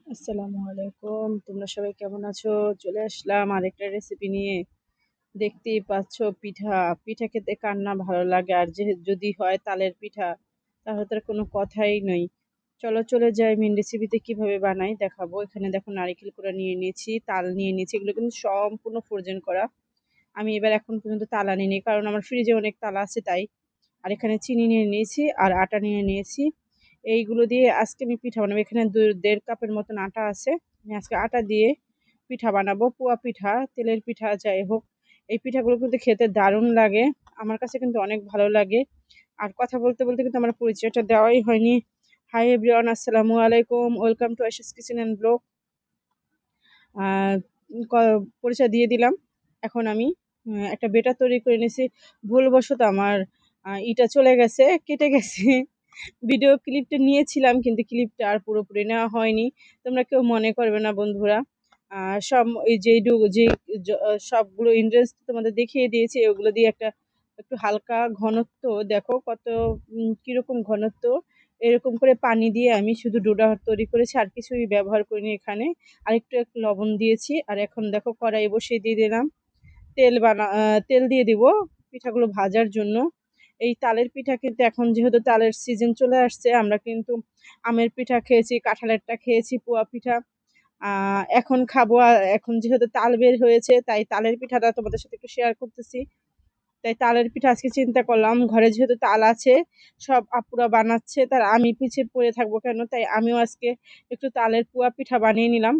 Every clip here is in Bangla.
আসসালামু আলাইকুম। তোমরা সবাই কেমন আছো? চলে আসলাম আরেকটা রেসিপি নিয়ে। দেখতেই পাচ্ছ পিঠা। পিঠা খেতে কার না ভালো লাগে, আর যদি হয় তালের পিঠা, তাহলে তার কোনো কথাই নেই। চলো চলে যাই মেন রেসিপিতে কিভাবে বানাই দেখাবো। এখানে দেখো নারিকেল কোড়া নিয়ে নিয়েছি, তাল নিয়ে নিয়েছি, এগুলো কিন্তু সম্পূর্ণ ফ্রোজেন করা। আমি এবার এখন পর্যন্ত তাল আনিনি, কারণ আমার ফ্রিজে অনেক তাল আছে তাই। আর এখানে চিনি নিয়ে নিয়েছি আর আটা নিয়ে নিয়েছি। এইগুলো দিয়ে আজকে আমি পিঠা বানাবো। এখানে 1.5 কাপের মতন আটা আছে। আমি আজকে আটা দিয়ে পিঠা বানাবো, পোয়া পিঠা, তেলের পিঠা, যাই হোক। এই পিঠাগুলো কিন্তু খেতে দারুণ লাগে, আমার কাছে কিন্তু অনেক ভালো লাগে। আর কথা বলতে বলতে কিন্তু আমার পরিচয়টা দেওয়াই হয়নি। হাই এভরিওয়ান, আসসালামু আলাইকুম, welcome to Ayesha's kitchen and blog. পরিচয় দিয়ে দিলাম। এখন আমি একটা বেটার তৈরি করে নিয়েছি। ভুলবশত আমার ইটা চলে গেছে, কেটে গেছে। ভিডিও ক্লিপটা নিয়েছিলাম কিন্তু ক্লিপটা আর পুরোপুরি নেওয়া হয়নি। তোমরা কেউ মনে করবে না বন্ধুরা। সব এই সবগুলো ইনগ্রেডিয়েন্টস তোমাদের দেখিয়ে দিয়েছি, ওগুলো দিয়ে একটু হালকা ঘনত্ব দেখো কত কিরকম ঘনত্ব। এরকম করে পানি দিয়ে আমি শুধু ডোডা তৈরি করেছি, আর কিছুই ব্যবহার করিনি এখানে। আর একটু লবণ দিয়েছি। আর এখন দেখো কড়াই বসিয়ে দিয়ে দিলাম। তেল দিয়ে দিব পিঠাগুলো ভাজার জন্য। এই তালের পিঠা কিন্তু এখন যেহেতু তালের সিজন চলে আসছে, আমরা কিন্তু আমের পিঠা খেয়েছি, কাঁঠালেরটা খেয়েছি, পোয়া পিঠা এখন খাবো। এখন যেহেতু তাল বের হয়েছে, তাই তালের পিঠাটা তোমাদের সাথে একটু শেয়ার করতেছি। তাই তালের পিঠা আজকে চিন্তা করলাম, ঘরে যেহেতু তাল আছে, সব আপুরা বানাচ্ছে, তার আমি পিছিয়ে পড়ে থাকবো কেন, তাই আমিও আজকে একটু তালের পুয়া পিঠা বানিয়ে নিলাম।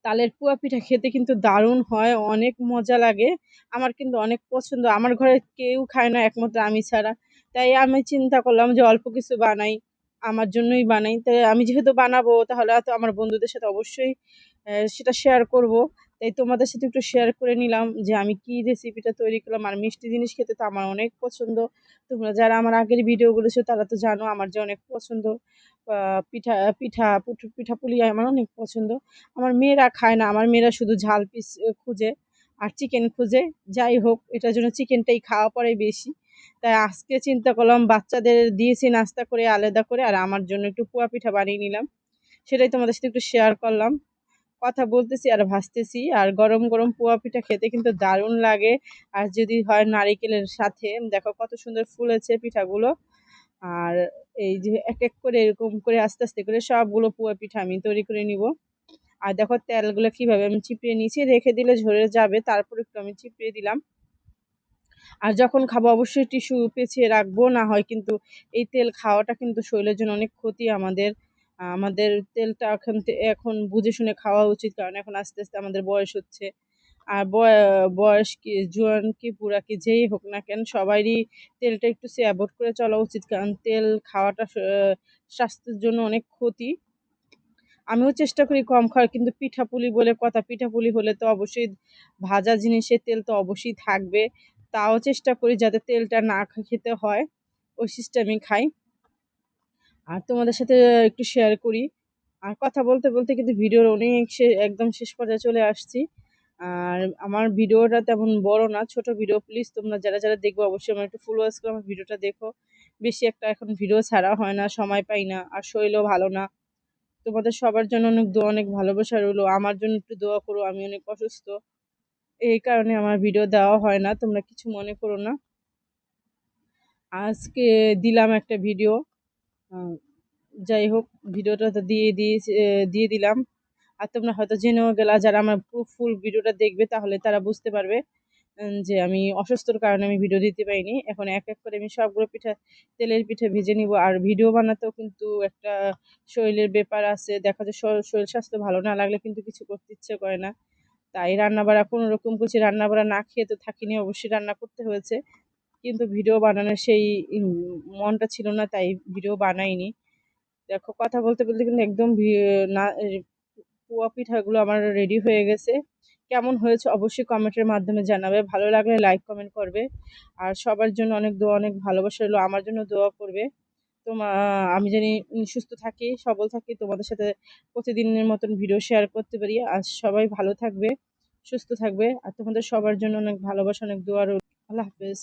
তালের পুয়া পিঠা খেতে কিন্তু দারুণ হয়, অনেক মজা লাগে। আমার কিন্তু অনেক পছন্দ। আমার ঘরে কেউ খায় না একমাত্র আমি ছাড়া। তাই আমি চিন্তা করলাম যে অল্প কিছু বানাই, আমার জন্যই বানাই। তাই আমি যেহেতু বানাবো, তাহলে তো আমার বন্ধুদের সাথে অবশ্যই সেটা শেয়ার করব। তাই তোমাদের সাথে একটু শেয়ার করে নিলাম যে আমি কি রেসিপিটা তৈরি করলাম। আর মিষ্টি জিনিস খেতে তো আমার অনেক পছন্দ। তোমরা যারা আমার আগের ভিডিওগুলো ছিল তারা তো জানো আমার যে অনেক পছন্দ। পিঠা পিঠা পিঠা পুলি আমার অনেক পছন্দ। আমার মেয়েরা খায় না, আমার মেয়েরা শুধু ঝাল পিস খুঁজে আর চিকেন খুঁজে। যাই হোক, এটার জন্য চিকেনটাই খাওয়া পড়ে বেশি। তাই আজকে চিন্তা করলাম বাচ্চাদের দিয়েছি নাস্তা করে আলাদা করে, আর আমার জন্য একটু পুয়া পিঠা বানিয়ে নিলাম। সেটাই তোমাদের সাথে একটু শেয়ার করলাম। কথা বলতেছি আর ভাজতেছি, আর গরম গরম পোয়া পিঠা খেতে কিন্তু দারুণ লাগে। আর যদি হয় নারিকেলের সাথে, দেখো কত সুন্দর ফুলেছে পিঠাগুলো। আর এই যে এক এক করে এরকম করে আস্তে আস্তে করে সবগুলো পোয়া পিঠা আমি তৈরি করে নিব। আর দেখো তেলগুলো কিভাবে আমি চিপিয়ে নিয়েছি, রেখে দিলে ঝরে যাবে, তারপর একটু আমি চিপিয়ে দিলাম। আর যখন খাবো অবশ্যই টিস্যু পেঁচিয়ে রাখবো, না হয় কিন্তু এই তেল খাওয়াটা কিন্তু শরীরের জন্য অনেক ক্ষতি আমাদের। আমাদের তেলটা এখন বুঝে শুনে খাওয়া উচিত, কারণ এখন আস্তে আস্তে আমাদের বয়স হচ্ছে। আর বয়স কি, জোয়ান কি, বুড়া কি, যেই হোক না কেন, সবারই তেলটা একটু অ্যাভয়েড করে চলা উচিত, কারণ তেল খাওয়াটা স্বাস্থ্যের জন্য অনেক ক্ষতি। আমিও চেষ্টা করি কম খাওয়ার, কিন্তু পিঠাপুলি বলে কথা, পিঠাপুলি হলে তো অবশ্যই ভাজা জিনিসের তেল তো অবশ্যই থাকবে। তাও চেষ্টা করি যাতে তেলটা না খেতে হয়, ওই সিস্টেমে খাই। আর তোমাদের সাথে একটু শেয়ার করি। আর কথা বলতে বলতে কিন্তু ভিডিওর অনেক একদম শেষ পর্যায়ে চলে আসছি। আর আমার ভিডিওটা তেমন বড় না, ছোট ভিডিও। প্লিজ তোমরা যারা যারা দেখবো অবশ্যই আমার একটু ফুল ওয়াচ করে আমার ভিডিওটা দেখো। বেশি একটা এখন ভিডিও ছাড়া হয় না, সময় পাই না, আর শরীরও ভালো না। তোমাদের সবার জন্য অনেক দোয়া, অনেক ভালোবাসা রইলো। আমার জন্য একটু দোয়া করো, আমি অনেক অসুস্থ, এই কারণে আমার ভিডিও দেওয়া হয় না, তোমরা কিছু মনে করো না। আজকে দিলাম একটা ভিডিও, যাই হোক, ভিডিওটা তো দিয়ে দিলাম। আর তোমরা হয়তো জেনেও গেলা, যারা আমার ফুল ভিডিওটা দেখবে তাহলে তারা বুঝতে পারবে যে আমি অসুস্থর কারণে আমি ভিডিও দিতে পারিনি। এখন এক এক করে আমি সবগুলো তেলের পিঠা ভেজে নিব। আর ভিডিও বানাতেও কিন্তু একটা শরীরের ব্যাপার আছে, দেখা যায় শরীর স্বাস্থ্য ভালো না লাগলে কিন্তু কিছু করতে ইচ্ছে করে না। তাই রান্না বাড়া কোনো রকম কিছু রান্না বাড়া না খেয়ে তো থাকিনি, অবশ্যই রান্না করতে হয়েছে। কিন্তু ভিডিও বানানোর সেই মনটা ছিল না, তাই ভিডিও বানাইনি। দেখো কথা বলতে বলতে কিন্তু একদম না পুয়া পিঠাগুলো আমার রেডি হয়ে গেছে। কেমন হয়েছে অবশ্যই কমেন্টের মাধ্যমে জানাবে, ভালো লাগলে লাইক কমেন্ট করবে। আর সবার জন্য অনেক দোয়া, অনেক ভালোবাসা রইলো, আমার জন্য দোয়া করবে। আমি জানি সুস্থ থাকি, সবল থাকি, তোমাদের সাথে প্রতিদিনের মতন ভিডিও শেয়ার করতে পারি। আর সবাই ভালো থাকবে, সুস্থ থাকবে। আর তোমাদের সবার জন্য অনেক ভালোবাসা, অনেক দোয়া রইলো। আল্লাহ হাফেজ।